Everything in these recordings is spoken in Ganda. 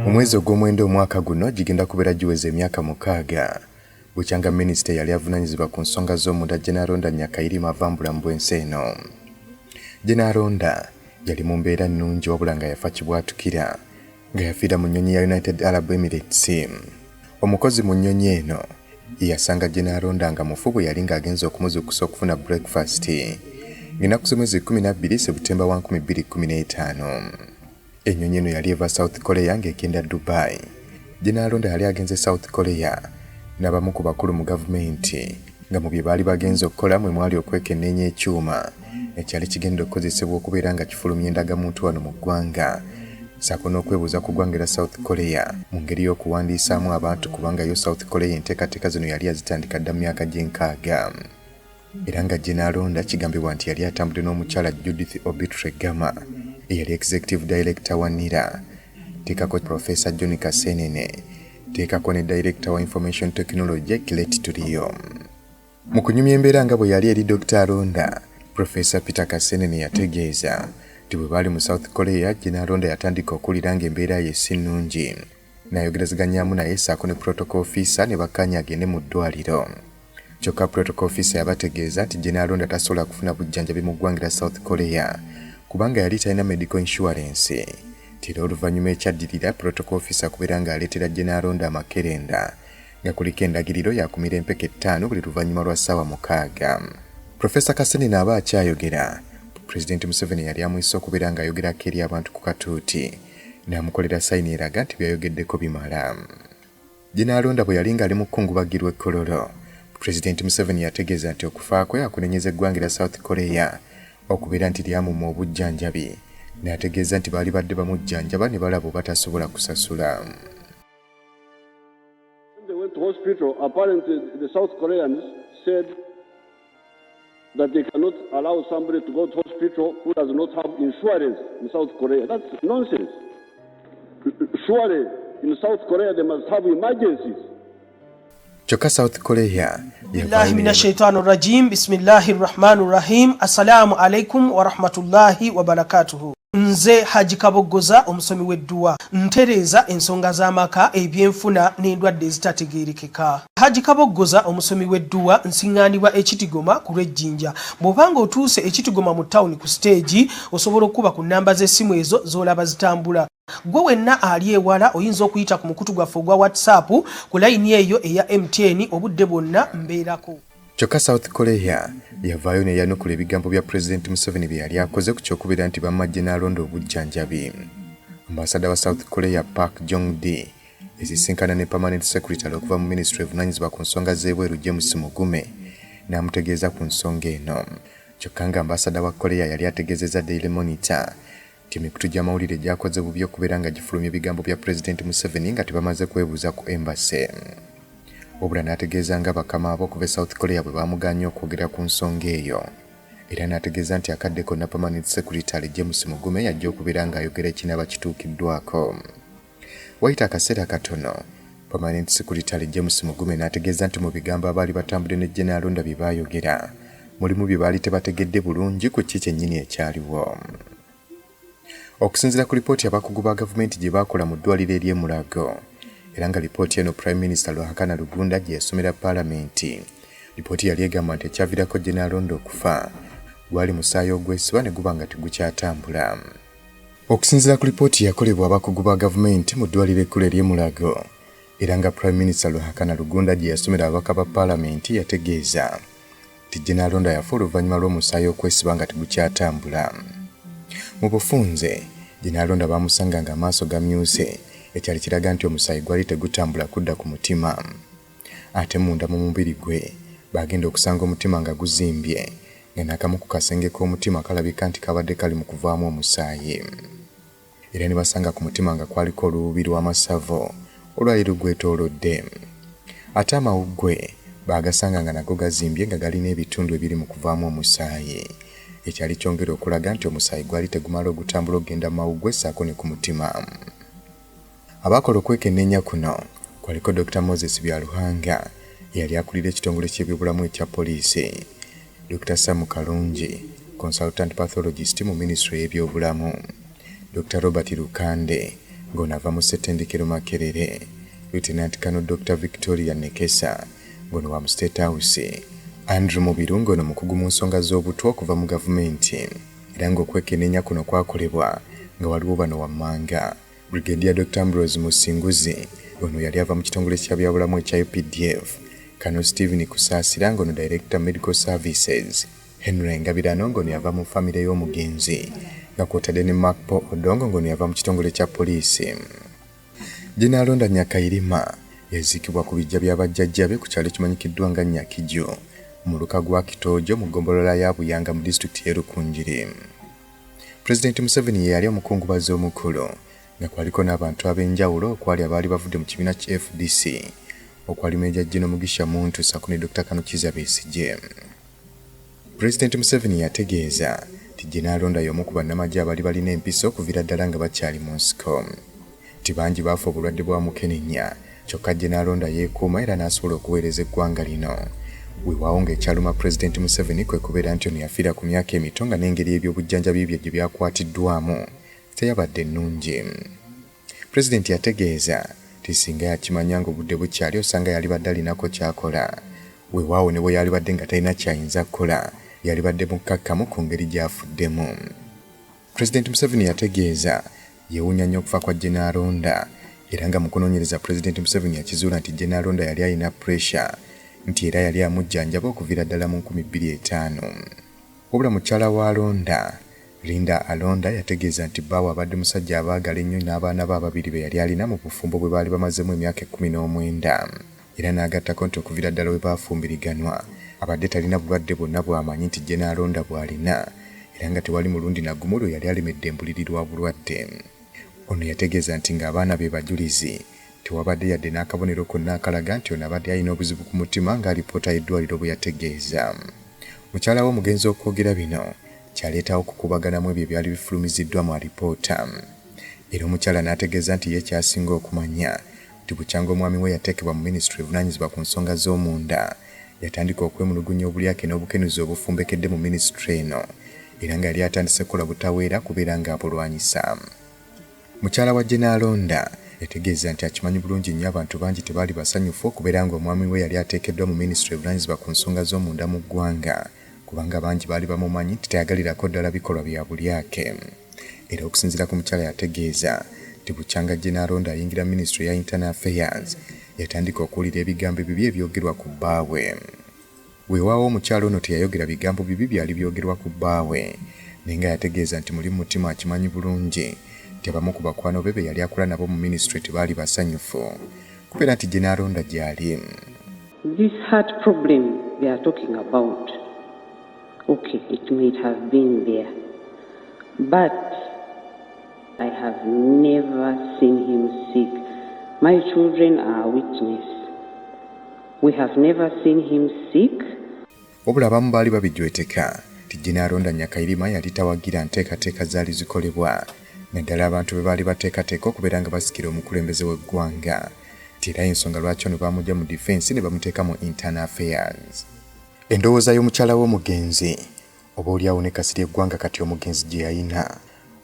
Mu mwezi ogw'omwenda omwaka guno gigenda kubeera giweze emyaka 6 bukyanga minisita yali avunaanyizibwa ku nsonga z'omunda Aronda Nyakairima avambula mu bwensi eno. Aronda yali mu mbeera nnungi wabula nga yafa kibwatukira nga yafiira mu nnyonyi ya United Arab Emirates. Omukozi mu nnyonyi eno yasanga Aronda nga mufu bwe yali ng'agenza okumuzukusa okufuna breakfast ng'ennaku z'omwezi 12 Septemba 2015. Ennyonyi eno yali eva South Korea ng'egenda Dubai. Aronda yali agenze South Korea n'abamu ku bakulu mu gavumenti nga mu bye baali bagenza okukola mwe mwali okwekenneenya ekyuma ekyali kigenda okukozesebwa okubeera nga kifulumya endagamuntu wano mu ggwanga ssaako n'okwebuuza ku ggwanga era South Korea mu ngeri y'okuwandiisaamu abantu kubanga yo South Korea enteekateeka zino yali yazitandika dda mu myaka gy'enkaaga. Era nga Aronda kigambibwa nti yali atambudde n'omukyala Judith Obitregama eyali Executive Director wa NIRA, teekako Professor John Kasenene, teekako ne Director wa Information Technology Kilet Tulio. Mu kunyumya embeera nga bwe yali eri Dr. Aronda, Professor Peter Kasenene yategeeza nti bwe baali mu South Korea, Aronda yatandika okuwulira ng'embeera ye si nnungi. N'ayogerezeganyaamu naye ssaako ne protocol officer ne bakkaanya agende mu ddwaliro. Kyokka protocol officer yabategeeza nti Aronda tasobola kufuna bujjanjabi mu ggwanga lya South Korea kubanga yali talina medical insurance. Tira oluvannyuma ekyaddirira protocol officer kubeera ng'aleetera Aronda amakerenda nga kuliko endagiriro yakumira empeke 5 buli luvannyuma lwa ssaawa 6. Professor Kasenene aba akyayogera, President Museveni yali amuyise okubeera ng'ayogerako eri abantu ku katuuti n'amukolera sayini eraga nti byayogeddeko bimala. Aronda bwe yali ng'ali mu kkungubagirwa ekkololo, President Museveni yategeeza nti okufa kwe akunenyeza eggwanga lya South Korea okubeera nti lyamumma obujjanjabi, n'ategeeza nti baali badde bamujjanjaba ne balaba batasobola kusasula. When they went to hospital, apparently the South Koreans said that they cannot allow somebody to go to hospital who does not have insurance in South Korea. That's nonsense. Surely in South Korea they must have emergencies. Kyokka South Korea billahi minashaitanir rajim bismillahir rahmanir rahim assalamu alaikum wa rahmatullahi wa barakatuhu. Nze Haji Kabogoza omusomi w'edduwa ntereza ensonga z'amaka ebyenfuna n'endwadde ezitategeerekeka. Haji Kabogoza omusomi w'edduwa nsiŋŋaanibwa ekitigoma ku lw'ejjinja. Bw'obanga otuuse ekitigoma mu ttawuni ku siteegi osobola okuba ku nnamba z'essimu ezo z'olaba zitambula. Gwe wenna ali ewala oyinza okuyita ku mukutu gwaffe ogwa WhatsApp ku layini eyo eya MTN obudde bwonna mbeerako. Kyokka South Korea yavaayo ne yanukula ebigambo bya President Museveni bye yali akoze ku ky'okubeera nti bamma Aronda obujjanjabi. Ambasada wa South Korea Park Jong-di ezisinkana ne Permanent Secretary okuva mu Ministry evunaanyizibwa ku nsonga z'ebweru James Mugume n'amutegeeza ku nsonga eno. Kyokka nga ambasada wa Korea yali ategeezezza Daily Monitor nti emikutu gy'amawulire gyakoze bubi okubeera nga gifulumya ebigambo bya President Museveni nga tebamaze kwebuuza ku embassy. Obula n'ategeeza nga bakama abo okuva South Korea bwe baamuganya okwogera ku nsonga eyo. Era n'ategeeza nti akadde konna Permanent Secretary James Mugume yajja okubeera ng'ayogera ekinaba kituukiddwako. Wayita akaseera katono, Permanent Secretary James Mugume n'ategeeza nti mu bigambo abaali batambudde ne Aronda bye baayogera mulimu bye baali tebategedde bulungi ku ki kyennyini ekyaliwo. Okusinziira ku lipooti abakugu ba gavumenti gye baakola mu ddwaliro ery'e Mulago, era nga lipooti eno Prime Minister Ruhakana Rugunda gye yasomera Paalamenti, lipooti yali egamba nti ekyaviirako Aronda okufa gwali musaayi ogwesiba ne guba nga tegukyatambula. Okusinziira ku lipooti yakolebwa abakugu ba gavumenti mu ddwaliro ekkulu ery'e Mulago, era nga Prime Minister Ruhakana Rugunda gye yasomera ababaka ba Paalamenti yategeeza nti Aronda yafa oluvannyuma lw'omusaayi okwesiba nga tegukyatambula. Mu bufunze, Aronda baamusanga nga amaaso gamyuse, ekyali kiraga nti omusaayi gwali tegutambula kudda ku mutima. Ate munda mu mubiri gwe baagenda okusanga omutima nga guzimbye, nga n'akamu ku kasenge k'omutima kalabika nti kabadde kali mu kuvaamu omusaayi. Era ne basanga ku mutima nga kwaliko oluwubi lw'amasavu olwali lugwetoolodde. Ate amawuggwe baagasanga nga nago gazimbye nga galina ebitundu ebiri mu kuvaamu omusaayi. Ekyali kyongera okulaga nti omusaayi gwali tegumala ogutambula okugenda mu mawuggwe ssaako ne ku mutima. Abakola okwekenneenya kuno kwaliko Dr. Moses Byaluhanga eyali akulira ekitongole ky'ebyobulamu ekya poliisi, Dr. Sam Kalungi, Consultant Pathologist mu Ministry y'ebyobulamu, Dr. Robert Lukande, ng'onava mu ssettendekero Makerere, Lieutenant Colonel Dr. Victoria Nekesa ng'ono wa mu State House, Andrew Mubiru ng'ono mukugu mu nsonga z'obutwa okuva mu gavumenti, era ng'okwekenneenya kuno kwakolebwa nga waliwo bano wammanga. Brigadier Dr. Ambrose Musinguzi ng'ono yali ava mu kitongole kya byabulamu ekya UPDF, Colonel Stephen Kusaasira ng'ono Director Medical Services, Henry Ngabirano ng'ono yava mu famire y'omugenzi, nga kwotadde ne Makpo Odongo ng'ono yava mu kitongole kya poliisi. General Aronda Nyakairima yaziikibwa ku bijja bya bajjajjabe ku kyalo kimanyikiddwa nga Nyakijo mu luka gwa Kitoojo mu ggombolola ya Buyanga mu disitulikiti y'e Rukungiri. President Museveni yali omukungubazi omukulu nga kwaliko n'abantu ab'enjawulo okwali abaali bavudde mu kibiina kya FDC okwali Meja General Mugisha Muntu ssaako ne Dr. Kano Kizza Besigye. President Museveni yategeeza nti General Aronda y'omu ku bannamagye abaali balina empisa okuviira ddala nga bakyali mu nsiko. Nti bangi baafa obulwadde bwa mukenenya, kyokka General Aronda yeekuuma era n'asobola okuweereza eggwanga lino. Weewaawo ng'ekyaluma President Museveni kwe kubeera nti ono yafiira ku myaka emito nga n'engeri y'ebyobujjanjabi bye gye byakwatiddwamu teyabadde nnungi. Pulezidenti yategeeza nti singa yakimanya ng'obudde bukyali osanga yalibadde alinako ky'akola. Weewaawo ne bwe yalibadde nga talina kyayinza kukola, yalibadde mukkakkamu ku ngeri gy'afuddemu. Pulezidenti Museveni yategeeza yeewuunya nnyo okufa kwa General Aronda, era nga mu kunoonyereza Pulezidenti Museveni yakizuula nti General Aronda yali alina pressure, nti era yali amujjanjaba okuviira ddala mu 2005. Wabula mukyala wa Aronda, Linda Aronda, yategeeza nti bbaawe abadde musajja abaagala ennyo n'abaana be ababiri be yali alina mu bufumbo bwe baali bamazemu emyaka 19, era n'agattako nti okuviira ddala we baafumbiriganwa abadde talina bulwadde bwonna bw'amanyi nti General Aronda bw'alina, era nga tewali mulundi na gumu lwe yali alemedde embuliri lwa bulwadde. Ono yategeeza nti ng'abaana be bajulizi, tewabadde yadde n'akabonero konna akalaga nti ono abadde alina obuzibu ku mutima ng'alipoota y'eddwaliro bwe yategeeza. Mukyala we omugenzi okwogera bino kyaleetawo okukubaganamu ebyo byali bifulumiziddwa mu alipoota. Era omukyala n'ategeeza nti ye kyasinga okumanya nti bukyanga omwami we yateekebwa mu minisitule evunaanyizibwa ku nsonga z'omunda, yatandika okwemulugunya obulyake n'obukenuzi obufumbekedde mu minisitule eno, era nga yali atandise kukola butaweera kubeera ng'abulwanyisa. Mukyala wa General Aronda yategeeza nti akimanyi bulungi nnyo abantu bangi tebaali basanyufu okubeera ng'omwami we yali ateekeddwa mu minisitule evunaanyizibwa ku nsonga z'omunda mu ggwanga, kubanga bangi baali bamumanyi nti teyagalirako ddala bikolwa bya bulyake. Era okusinziira ku mukyala yategeeza nti bukyanga General Aronda ayingira Ministry ya Internal Affairs yatandika okuwulira ebigambo ebibi ebyogerwa ku bbaawe. Weewaawo omukyala ono teyayogera bigambo bibi byali byogerwa ku bbaawe, naye nga yategeeza nti muli mu mutima akimanyi bulungi nti abamu ku bakwano be yali akola nabo mu minisitule tebaali basanyufu kubeera nti General Aronda gy'ali. This heart problem they are talking about, okay, it might have been there, but I have never seen him sick. My children are witness. We have never seen him sick. Wabula abamu baali babijweteka nti General Aronda Nyakairima yali tawagira nteekateeka zaali zikolebwa, naddala abantu be baali bateekateeka okubeera nga basikira omukulembeze w'eggwanga, nti era ensonga lwaki ono baamugya mu defense ne bamuteeka mu Internal Affairs. Endowooza y'omukyala w'omugenzi oboolyawo ne kasiri eggwanga kati omugenzi gye yalina,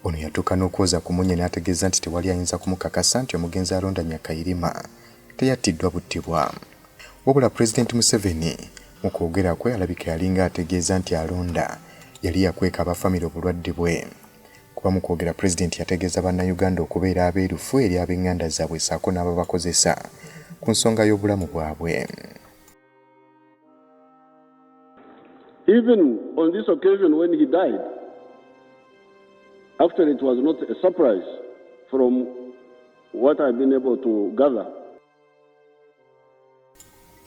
ono yatuuka n'okwoza ku munye n'ategeeza nti tewali ayinza kumukakasa nti omugenzi Aronda Nyakairima teyattiddwa buttibwa. Wabula President Museveni mu kwogera kwe alabika yalinga ategeeza nti Aronda yali yakweka abafamire obulwadde bwe. Kuba mu kwogera President yategeeza bannayuganda okubeera abeerufu eri ab'enganda zaabwe ssaako n'ababakozesa ku nsonga y'obulamu bwabwe. Even on this occasion when he died, actually it was not a surprise from what I've been able to gather.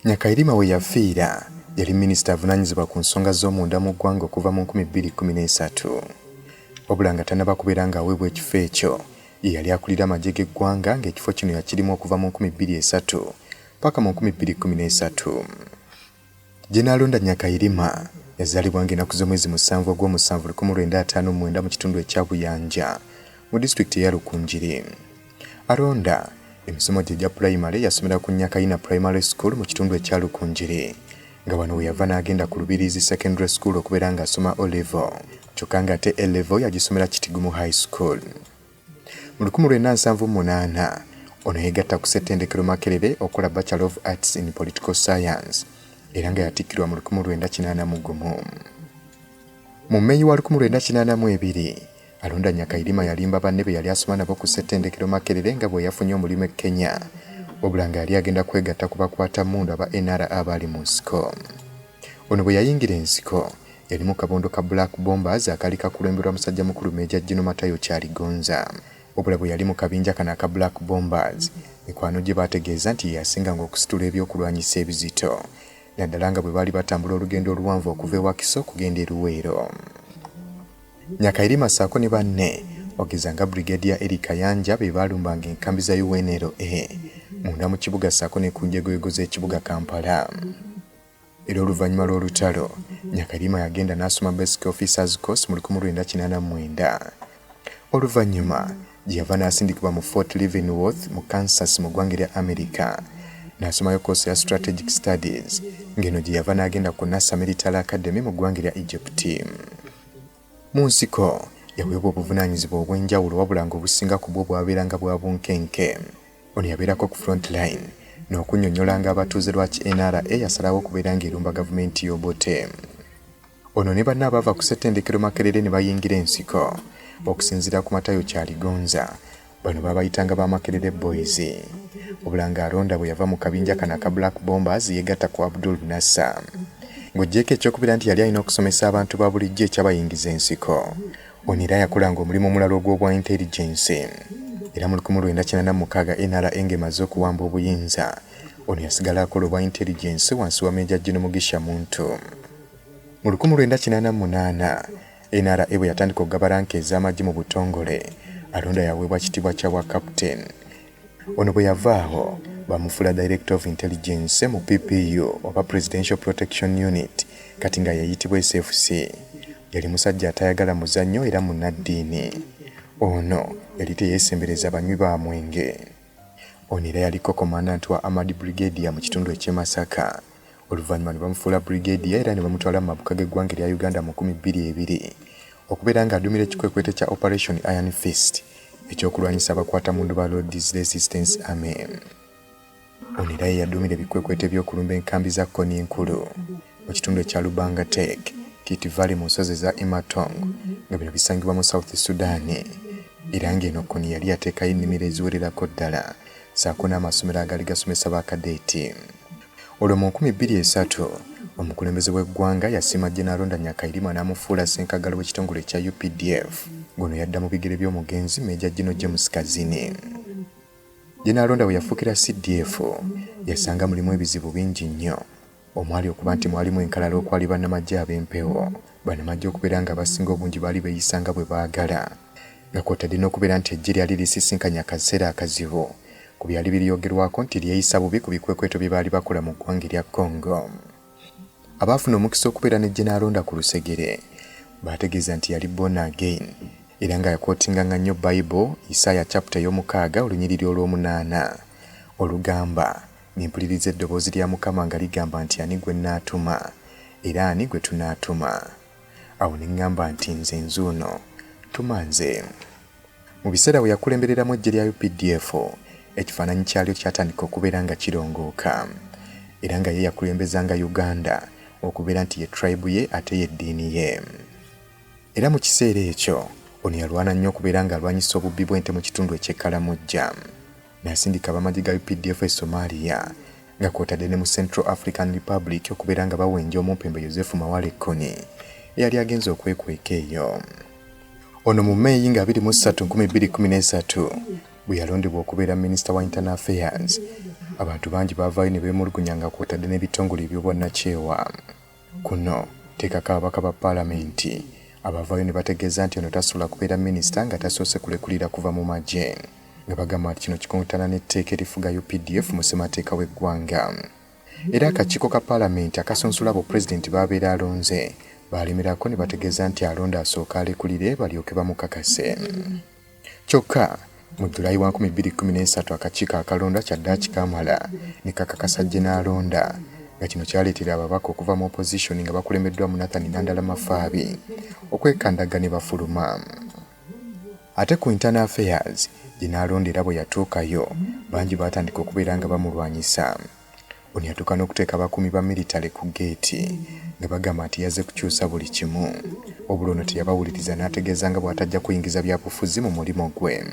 Nyakairima we yafiira yali minisita avunaanyizibwa ku nsonga z'omunda mu ggwanga okuva mu 2013. Wabula nga tannaba kubeera ng'aweebwa ekifo ekyo, ye yali akulira amagye g'eggwanga ng'ekifo kino yakirimu okuva mu 2003 paka mu 2013. General Aronda Nyakairima yazaalibwa ng'ennaku z'omwezi 7 ogw'omusanvu 1959 mu kitundu ekya Buyanja mu disitulikiti ya Rukungiri. Aronda emisomo gye gya primary yasomera ku Nyakairima Primary School mu kitundu ekya Rukungiri, nga wano we yava n'agenda ku Lubirizi Secondary School okubeera ng'asoma O-level, kyokka ng'ate A-level yagisomera Kitigumu High School. Mu 1978 ono yegatta ku ssettendekero Makerere okola Bachelor of Arts in Political Science era nga yatikkirwa mu 1981. Mu Mmeeyi wa 1982 Aronda Nyakairima yalimba banne be yali asoma nabo ku ssettendekero Makerere nga bwe yafunye omulimu e Kenya wabula nga yali agenda kwegatta ku bakwata mmundu aba NRA abaali mu nsiko. Ono bwe yayingira ensiko yali mu kabondo ka Black Bombers akali kakulemberwa musajja mukulu Meja Jino Matayo Kyaligonza. Wabula bwe yali mu kabinja kana ka Black Bombers mikwano gye bategeeza nti yasinganga okusitula ebyokulwanyisa ebizito naddala nga bwe baali batambula olugendo oluwanvu okuva ewa Kiso okugenda e Luweero. Nyakairima ssaako ne banne ogeza nga Brigadier Eric Kayanja be baalumbanga enkambi za UNLA munda mu kibuga ssaako ne ku njegoyego z'ekibuga Kampala. Era oluvannyuma lw'olutalo Nyakairima yagenda n'asoma Basic Officers Course mu 1989. Oluvannyuma gye yava n'asindikibwa mu Fort Leavenworth mu Kansas mu ggwanga lya America n'asomayo course ya Strategic Studies ng'eno gye yava n'agenda ku NASA Military Academy mu ggwanga lya Egypt. Mu nsiko yaweebwa obuvunaanyizibwa obw'enjawulo wabula ng'obusinga ku bwo bwabeeranga bwa bunkenke. Ono yabeerako ku front line n'okunnyonnyolanga abatuuze lwaki NRA yasalawo okubeera ng'erumba gavumenti y'Obote. Ono ne banne abaava ku ssettendekero Makerere ne bayingira ensiko okusinziira ku Matayo Kyaligonza bano babayitanga ba Makerere Boys. Wabula nga Aronda bwe yava mu kabinja kana ka Black Bombers yegatta ku Abdul Nassa. Ng'oggyeko ekyokubira nti yali alina okusomesa abantu ba bulijjo ekyabayingiza ensiko. Ono era yakolanga omulimu omulala ogw'obwa intelligence. Era mu 1986 NRA ng'emaze okuwamba obuyinza ono yasigala akola obwa intelligence wansi wa Meja Jino Mugisha Muntu. Mu 1988 NRA bwe yatandika okugaba ranka ez'amagye mu butongole Aronda yaweebwa kitiibwa kya bwa captain. Ono bwe yavaawo bamufuula Director of Intelligence mu PPU oba Presidential Protection Unit kati nga yayitibwa SFC. Yali musajja atayagala muzannyo era munnaddiini. Ono yali teyeesembereza banywi ba mwenge. Ono era yaliko commandant wa Armored Brigade mu kitundu eky'e Masaka. Oluvannyuma ne bamufuula Brigadier era ne bamutwala mu mabuka g'eggwanga lya Uganda mu 2002 okubeera ng'adumira ekikwekwete kya Operation Iron Fist ekyokulwanyisa abakwata mundu ba Lord's Resistance Army. Ono era yadumira ebikwekwete by'okulumba enkambi za Koni enkulu mu kitundu ekya Lubanga Tek, Kiti Valley mu nsozi za Imatong nga bino bisangibwa mu South Sudan. Era ng'eno Koni yali yateekayo ennimiro eziwererako ddala ssaako n'amasomero agali gasomesa bakadeeti. Olwo mu 2003 omukulembeze w'eggwanga yasiima Aronda Nyakairima n'amufuula ssenkagala w'ekitongole ekya UPDF ngono yadda mu bigere by'omugenzi Meja Jino James Kazini. Aronda bwe yafuukira CDF yasanga mulimu ebizibu bingi nnyo omwali okuba nti mwalimu enkalala okwali bannamagye ab'empewo bannamagye okubeera nga abasinga obungi baali beeyisanga bwe baagala nga kw'otadde n'okubeera nti eggye lyali lisisinkanya akaseera akazibu ku byali biryogerwako nti lyeyisa bubi ku bikwekweto bye baali bakola mu ggwanga lya Congo. Abaafuna omukisa okubeera ne Aronda ku lusegere baategeeza nti yali born again era nga yakootinganga nnyo Bible Isaya chapter y'omukaaga olunyiriri olw'omunaana olugamba ng'empuliriza eddoboozi lya Mukama nga ligamba nti ani gwe nnaatuma era ani gwe tunaatuma. Awo ne ŋŋamba nti nze nzuuno tuma nze. Mu biseera bwe yakulembereramu eggye lya UPDF ekifaananyi kyalyo kyatandika okubeera nga kirongooka era nga ye yakulembezanga Uganda okubeera nti ye tribe ye ate ye ddiini ye. Era mu kiseera ekyo ono yalwana nnyo okubeera ng'alwanyisa obubbi bw'ente mu kitundu eky'Ekkalamujja. N'asindika abamagye ga UPDF e Somalia nga kw'otadde ne mu Central African Republic okubeera nga bawenja omumpembe Joseph Mawale Kony eyali agenze okwekweka eyo. Ono mu Mmeeyi nga 2013 bwe yalondebwa okubeera Minister wa Internal Affairs abantu bangi baavaayo ne beemulugunya nga kw'otadde n'ebitongole eby'obwannakyewa. Kuno teekako ababaka ba Paalamenti abavaayo ne bategeeza nti ono tasobola kubeera minisita nga tasoose kulekulira kuva mu magye nga bagamba nti kino kikontana n'etteeka erifuga UPDF mu ssemateeka w'eggwanga. Era akakiiko ka Paalamenti akasonsula abo pulezidenti baabeera alonze baalemerako ne bategeeza nti Aronda asooka alekulire balyoke bamukakase. Kyokka mu Julayi wa 2013 akakiiko akalonda kyadde kikamala ne kakakasa Aronda nga kino kyaleetera ababaka okuva mu opposition nga bakulembeddwa mu Nathan Nandala Mafaabi okwekandagga ne bafuluma. Ate ku Internal Affairs gye Aronda era bwe yatuukayo bangi baatandika okubeera nga bamulwanyisa. Ono yatuuka n'okuteeka abakuumi ba militale ku geeti nga bagamba nti yazze kukyusa buli kimu. Wabula ono teyabawuliriza n'ategeeza nga bw'atajja kuyingiza byabufuzi mu mulimu gwe.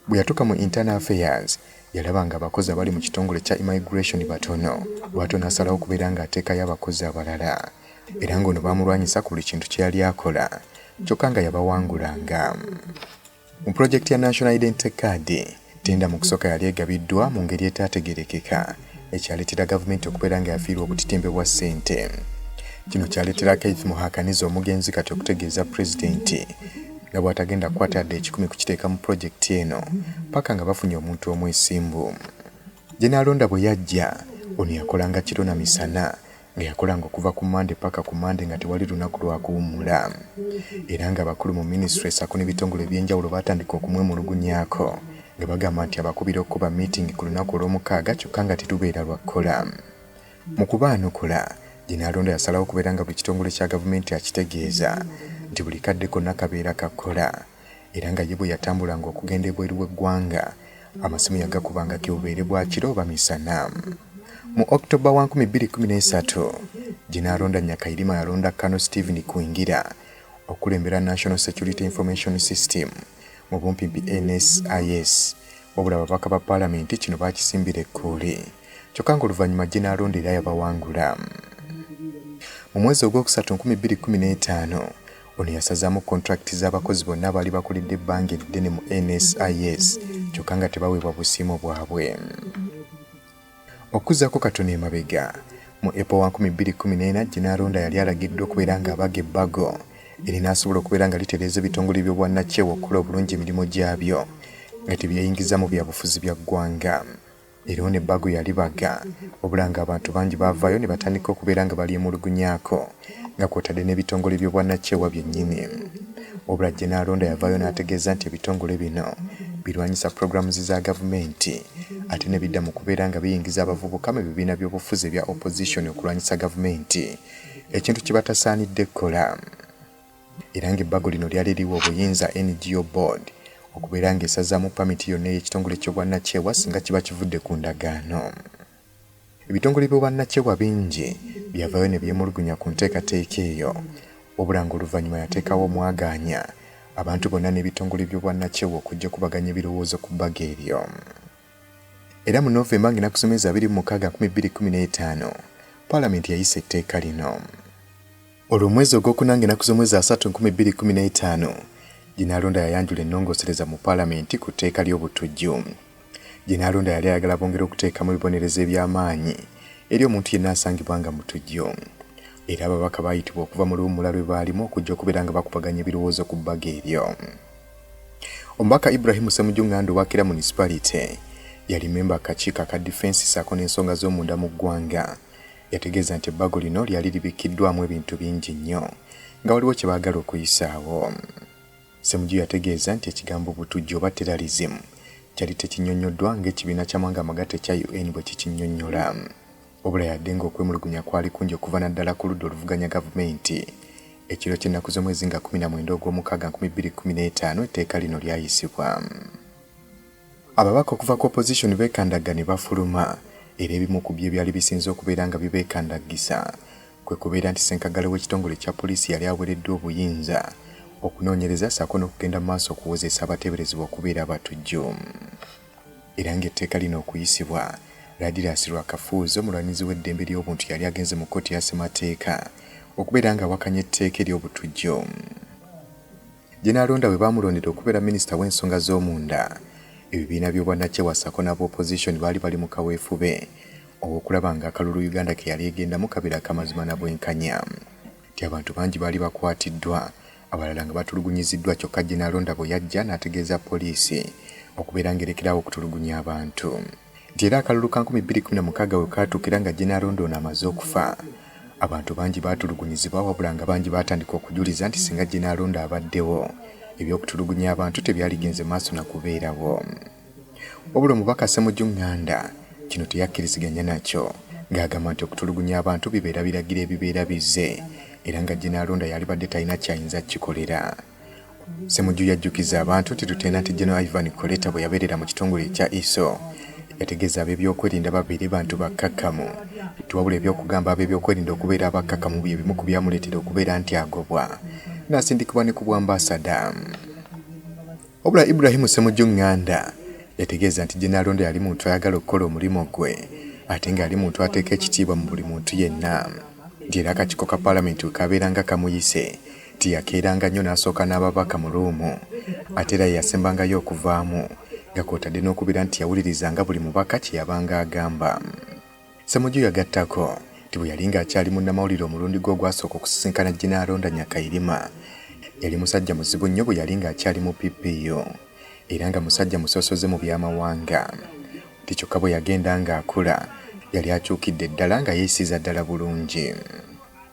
Bwe yatuuka mu Internal Affairs yalaba nga abakozi abali mu kitongole kya immigration batono, lwatu n'asalawo okubeera ng'ateekayo abakozi abalala. Era ng'ono baamulwanyisa ku buli kintu kye yali akola, kyokka nga yabawangulanga. Mu pulojekiti ya National Identity Card, tenda mu kusooka yali egabiddwa mu ngeri etaategerekeka, ekyaleetera gavumenti okubeera nga yafiirwa obutitimbe bwa ssente. Kino kyaleetera Keith Muhakaniza omugenzi kati okutegeeza pulezidenti nga bw'atagenda kukwata yadde ekikumi kukiteeka mu pulojekiti eno paka nga bafunye omuntu omwesimbu. Gye Aronda bwe yajja, ono yakolanga kiro na misana, nga yakolanga okuva ku Mande paka ku Mande nga tewali lunaku lwa kuwummula. Era nga abakulu mu minisitule ssaako n'ebitongole eby'enjawulo baatandika okumwemulugunyaako nga bagamba nti abakubira okuba meeting ku lunaku olw'omukaaga kyokka nga terubeera lwa kukola. Mu kubaanukula, gye Aronda yasalawo okubeera nga buli kitongole kya gavumenti akitegeeza nti buli kadde konna kabeera kakola, era nga ye bwe yatambulanga okugenda ebweru w'eggwanga, amasimu yagakubanga kibubeere bwa kiro oba misana. Mu October 2013, gye Aronda Nyakairima yalonda Colonel Stephen Kuingira okulembera National Security Information System mu bumpimpi NSIS, wabula ababaka ba Paalamenti kino baakisimbira ekkuuli, kyokka ng'oluvannyuma gye Aronda era yabawangula. Mu mwezi ogwokusatu 2015, ono yasazaamu kontrakiti z'abakozi bonna abaali bakoledde ebbanga eddene mu NSIS, kyokka nga tebaweebwa busiimo bwabwe. Okuzzaako katono emabega, mu April 2014 gye Aronda yali alagiddwa okubeera ng'abaga ebbago erina asobola okubeera nga litereeza ebitongole by'obwannakyewa okukola obulungi emirimu gyabyo nga tebyeyingiza mu byabufuzi bya ggwanga. Era ono ebbago yalibaga, wabula ng'abantu bangi baavaayo ne batandika okubeera nga balyemulugunyaako nga kw'otadde n'ebitongole by'obwannakyewa byennyini. Wabula gye Aronda yavaayo n'ategeeza nti ebitongole bino birwanyisa programs za gavumenti ate ne bidda mu kubeera nga biyingiza abavubuka mu bibiina by'obufuzi ebya opposition okulwanyisa gavumenti, ekintu kye batasaanidde kukola. Era ng'ebbago lino lyali liwa obuyinza NGO board okubeera ng'esazaamu pamiti yonna ey'ekitongole ky'obwannakyewa singa kiba kivudde ku ndagaano. Ebitongole by'obwannakyewa bingi byavaayo ne byemulugunya ku nteekateeka eyo, wabula ng'oluvannyuma yateekawo omwagaanya abantu bonna n'ebitongole by'obwannakyewa okujja kubaganya ebirowoozo ku bbaga eryo. Era mu Novemba ng'ennaku 26, 2015, Paalamenti yayisa etteeka lino. Olwo omwezi ogwokuna ng'ennaku z'omwezi 3, 2015, gye Aronda yayanjula ennongoosereza mu Paalamenti ku tteeka ly'obutujju. Gye Aronda yali ayagala bongera okuteekamu ebibonerezo eby'amaanyi eri omuntu yenna asangibwa nga mutujju. Era ababaka baayitibwa okuva mu luwummula lwe baalimu okujja okubeera nga bakubaganya ebirowoozo ku bbaga eryo. Omubaka Ibrahim Ssemujju wa Kira Municipality yali memba akakiiko aka defense ssaako n'ensonga z'omunda mu ggwanga. Yategeeza nti ebbago lino lyali libikiddwamu ebintu bingi nnyo nga waliwo kye baagala okuyisaawo. Ssemujju yategeeza nti ekigambo butujju oba terrorism kyali tekinnyonnyoddwa ng'ekibiina ky'amawanga amagatte ekya UN bwe kikinnyonnyola. Wabula yadde ng'okwemulugunya kwali kungi okuva naddala ku ludda oluvuganya gavumenti. Ekiro ky'ennaku z'omwezi nga 19 ogw'omukaaga 2015 etteeka lino lyayisibwa. Ababaka okuva ku opposition beekandaga ne bafuluma, era ebimu ku byo ebyali bisinze okubeera nga bibeekandagisa kwe kubeera nti ssenkagale w'ekitongole kya poliisi yali awereddwa obuyinza okunoonyereza ssaako n'okugenda mu maaso okuwozesa abateeberezebwa okubeera abatujju. Era ng'etteeka lino okuyisibwa, Radiras Rwakafuuzo omulwanyizi w'eddembe ly'obuntu yali agenze mu kkooti ya ssemateeka okubeera ng'awakanya etteeka ery'obutujju. Gye Aronda bwe baamulondera okubeera minisita w'ensonga z'omunda, ebibiina by'obwannakyewa ssaako n'ab'opposition baali bali mu kaweefube obw'okulaba ng'akalulu Uganda ke yali egendamu kabeera kamazima na bwenkanya. Nti abantu bangi baali bakwatiddwa, abalala nga batulugunyiziddwa, kyokka gye Aronda bwe yajja n'ategeeza poliisi okubeera ng'erekerawo okutulugunya abantu. Nti era akalulu ka 2016 we kaatuukira nga gye Aronda ono amaze okufa, abantu bangi baatulugunyizibwa, wabula nga bangi baatandika okujuliza nti singa gye Aronda abaddewo eby'okutulugunya abantu tebyaligenze maaso na kubeerawo. Wabula omubaka Ssemujju kino teyakkiriziganya nakyo, ng'agamba nti okutulugunya abantu bibeera biragiro ebibeera bizze, era nga gye Aronda yalibadde talina kyayinza kikolera. Ssemujju yajjukiza abantu nti Lieutenant General Ivan Koleta bwe yabeerera mu kitongole ekya ISO yategeeza ab'ebyokwerinda babeere bantu bakkakkamu tiwabula ebyokugamba ab'ebyokwerinda okubeera abakkakkamu bye bimu ku byamuleetera okubeera nti agobwa n'asindikibwa ne ku bwambasada. Wabula Ibrahim Ssemujju Nganda yategeeza nti General Aronda yali muntu ayagala okukola omulimu gwe ate nga yali muntu ateeka ekitiibwa mu buli muntu yenna nti era akakiiko ka paalamenti we kabeeranga kamuyise tiyakeeranga nnyo n'asooka n'ababaka mu luumu ate era yasembangayo okuvaamu nga kw'otadde n'okubeera nti yawulirizanga buli mubaka kye yabanga agamba. Ssemujju yagattako nti bwe yali ng'akyali munnamawulire omulundi gwe ogwasooka okusisinkana General Aronda Nyakairima yali musajja muzibu nnyo bwe yali ng'akyali mu PPU era nga musajja musosoze mu byamawanga nti kyokka bwe yagenda ng'akula yali akyukidde ddala nga yeesiza ddala bulungi.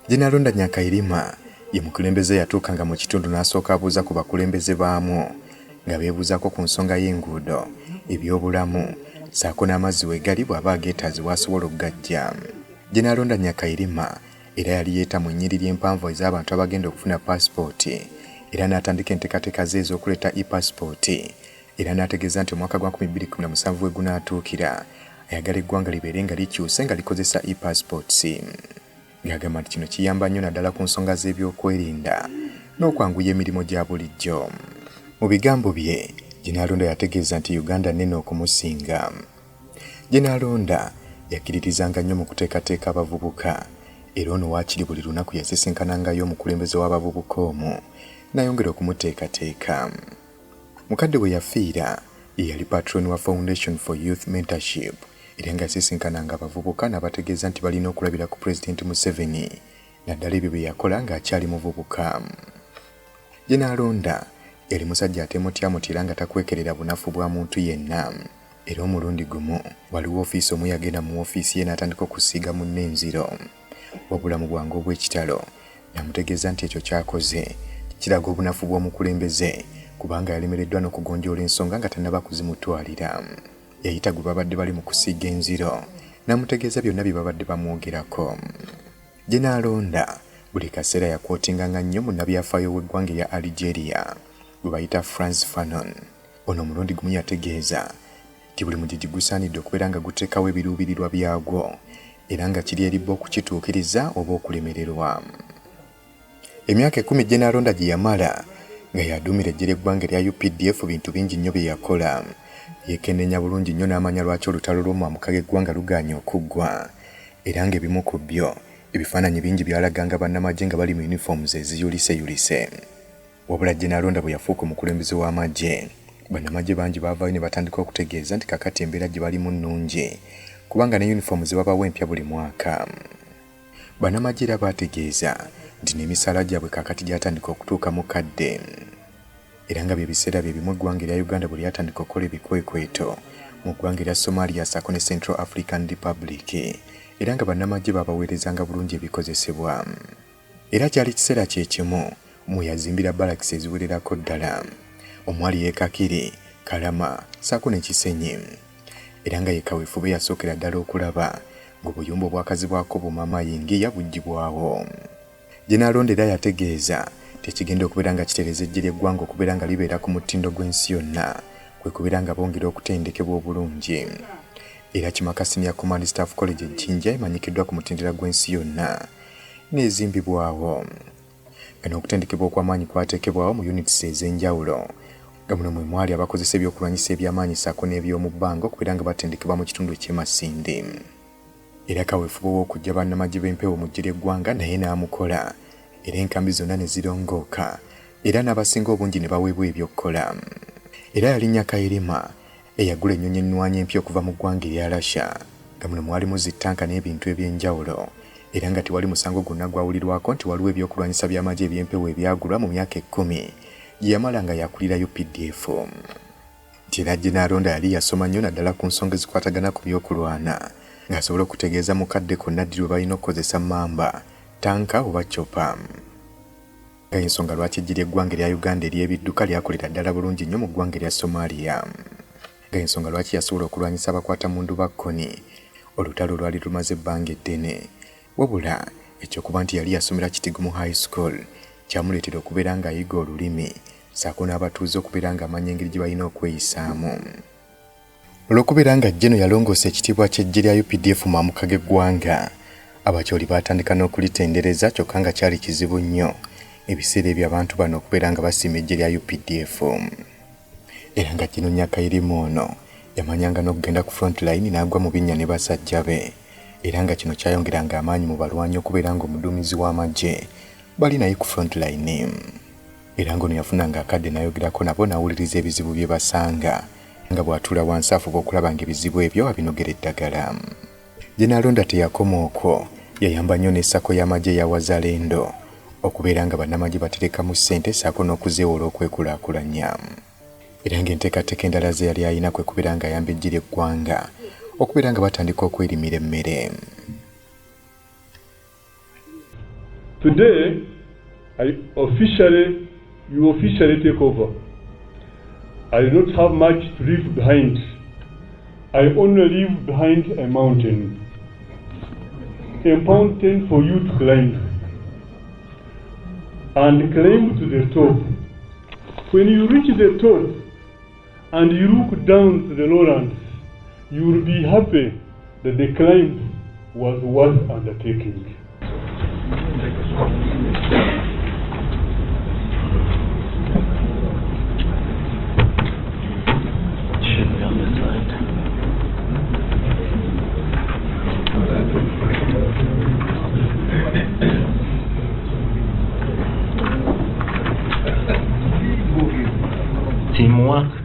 General Aronda Nyakairima ye mukulembeze yatuukanga mu kitundu n'asooka abuuza ku bakulembeze baamu nga beebuuzaako ku nsonga y'enguudo ebyobulamu saako n'amazzi we gali bw'aba ageetaazibwa asobola okugajja. General Aronda Nyakairima era yali yeeta mu nnyiriri empanvu ez'abantu abagenda okufuna paasipooti era n'atandika enteekateeka ze ez'okuleeta e-paasipooti era n'ategeeza nti omwaka gwa 2017 we gunaatuukira ayagala eggwanga libeere nga likyuse nga likozesa e-passports. Ng'agamba nti kino kiyamba nnyo naddala ku nsonga z'ebyokwerinda n'okwanguya emirimu gya bulijjo. Mu bigambo bye General Aronda yategeeza nti Uganda nnene okumusinga. General Aronda yakkiririzanga nnyo mu kuteekateeka abavubuka era ono waakiri buli lunaku yasisinkanangayo omukulembeze w'abavubuka omu n'ayongera okumuteekateeka. Mukadde bwe yafiira ye yali patroni wa Foundation for Youth Mentorship era nga yasisinkananga abavubuka n'abategeeza nti balina okulabira ku President Museveni naddala ebyo bye yakola ng'akyali muvubuka. General Aronda yali musajja ateemutyamuti era nga takwekerera bunafu bwa muntu yenna era omulundi gumu waliwo ofiisi omu yagenda mu ofiisi ye n'atandika okusiiga munne enziro wabula mu bwangu obw'ekitalo n'amutegeeza nti ekyo ky'akoze kiraga obunafu bw'omukulembeze kubanga yalemereddwa n'okugonjoola ensonga nga tannaba kuzimutwalira. Yayita gwe babadde bali mu kusiiga enziro n'amutegeeza byonna bye babadde bamwogerako. General Aronda buli kaseera yakwotinganga nnyo munnabyafaayo w'eggwanga ya Algeria gwe bayita France Fanon. Ono omulundi gumu yategeeza nti buli mugigi gusaanidde okubeera nga guteekawo ebiruubirirwa byagwo era nga kiri eribba okukituukiriza oba okulemererwa. Emyaka 10 General Aronda gye yamala nga yaduumira eggye ly'eggwanga erya UPDF bintu bingi nnyo bye yakola. Yeekennenya bulungi nnyo n'amanya lwaki olutalo lw'omwamuka g'eggwanga lugaanye okuggwa era ng'ebimu ku byo ebifaananyi bingi byalaganga bannamagye nga bali mu uniforms eziyuliseyulise. Wabula General Aronda bwe yafuuka omukulembeze w'amagye bannamagye bangi baavaayo ne batandika okutegeeza nti kakati embeera gye balimu nnungi kubanga ne uniform ze babawa empya buli mwaka. Bannamagye era baategeeza nti n'emisaala gyabwe kakati gyatandika okutuuka mu kadde era nga bye biseera bye bimu eggwanga erya Uganda bwe lyatandika okukola ebikwekweto mu ggwanga erya Somalia saako ne Central African Republic era nga bannamagye baabaweerezanga bulungi ebikozesebwa. Era kyali kiseera kye kimu mwe yazimbira barracks eziwererako ddala omwali Kakiri, Kalama saako ne Kisenyi era nga ye kaweefube yasookera ddala okulaba ng'obuyumba obwakazibwako bumamayingiya buggyibwawo. General Aronda era yategeeza tekigenda okubeera nga kitereza eggye ly'eggwanga okubeera nga libeera ku mutindo gw'ensi yonna kwe kubeera nga bongera okutendekebwa obulungi. Era Kimaka Senior Command Staff College Ejjinja emanyikiddwa ku mutendera gw'ensi yonna n'ezimbibwawo nga n'okutendekebwa okw'amaanyi kwateekebwawo mu units ez'enjawulo nga muno mwe mwali abakozesa ebyokulwanyisa eby'amaanyi saako n'eby'omu bbanga okubeera nga batendekebwa mu kitundu eky'emasinde. Era kaweefube w'okujja bannamagye b'empewo mu ggye ly'eggwanga naye n'amukola era enkambi zonna ne zirongooka era n'abasinga obungi ne baweebwa ebyokkola. Era yali Nyakairima eyagula ennyonyi ennwanyi empya okuva mu ggwanga erya Russia nga muno mwalimu zittanka n'ebintu eby'enjawulo era nga tewali musango gwonna gwawulirwako nti waliwo ebyokulwanyisa by'amagye eby'empewo ebyagulwa mu myaka 10 gye yamala nga yakulira UPDF. Nti era General Aronda yali yasoma nnyo naddala ku nsonga ezikwatagana ku byokulwana ng'asobola okutegeeza mukadde konna ddi lwe balina okukozesa mamba, tanka oba chopa. Nga ensonga lwaki eggye ly'eggwanga erya Uganda ery'ebidduka lyakolera ddala bulungi nnyo mu ggwanga erya Somalia. Nga ensonga lwaki yasobola okulwanyisa abakwatamundu ba kkoni olutalo lwali lumaze ebbanga eddene. Wabula ekyokuba nti yali yasomera Kitigumu High School kyamuleetera okubeera ng'ayiga olulimi ssaako n'abatuuze okubeera ng'amanya engeri gye balina okweyisaamu. Olw'okubeera nga Jeno yalongoosa ekitiibwa ky'eggye lya UPDF mu mamuka g'eggwanga, abakyoli baatandika n'okulitendereza kyokka nga kyali kizibu nnyo ebiseera ebyo abantu bano okubeera nga basiima eggye lya UPDF. Era nga Jeno Nyakairima ono yamanyanga n'okugenda ku front line n'agwa mu binnya ne basajja be, era nga kino kyayongeranga amaanyi mu balwanyi okubeera ng'omuduumizi w'amagye bali naye ku front line. Era ng'ono yafunanga akadde n'ayogerako nabo n'awuliriza ebizibu bye basanga, nga bw'atuula wansi afuba okulaba ng'ebizibu ebyo abinogera eddagala. Aronda teyakoma okwo, yayamba nnyo n'essako y'amagye eya Wazalendo okubeera nga bannamagye baterekamu ssente ssaako n'okuzeewola okwekulaakulanya. Era ng'enteekateeka endala ze yali alina kwe kubeera ng'ayamba eggye ly'eggwanga okubeera nga batandika okwerimira emmere. Today, you officially take over. I do not have much to leave behind. I only leave behind a mountain for you to climb, and climb to the top. When you reach the top and you look down to the lowlands, you will be happy that the climb was worth undertaking. Teamwork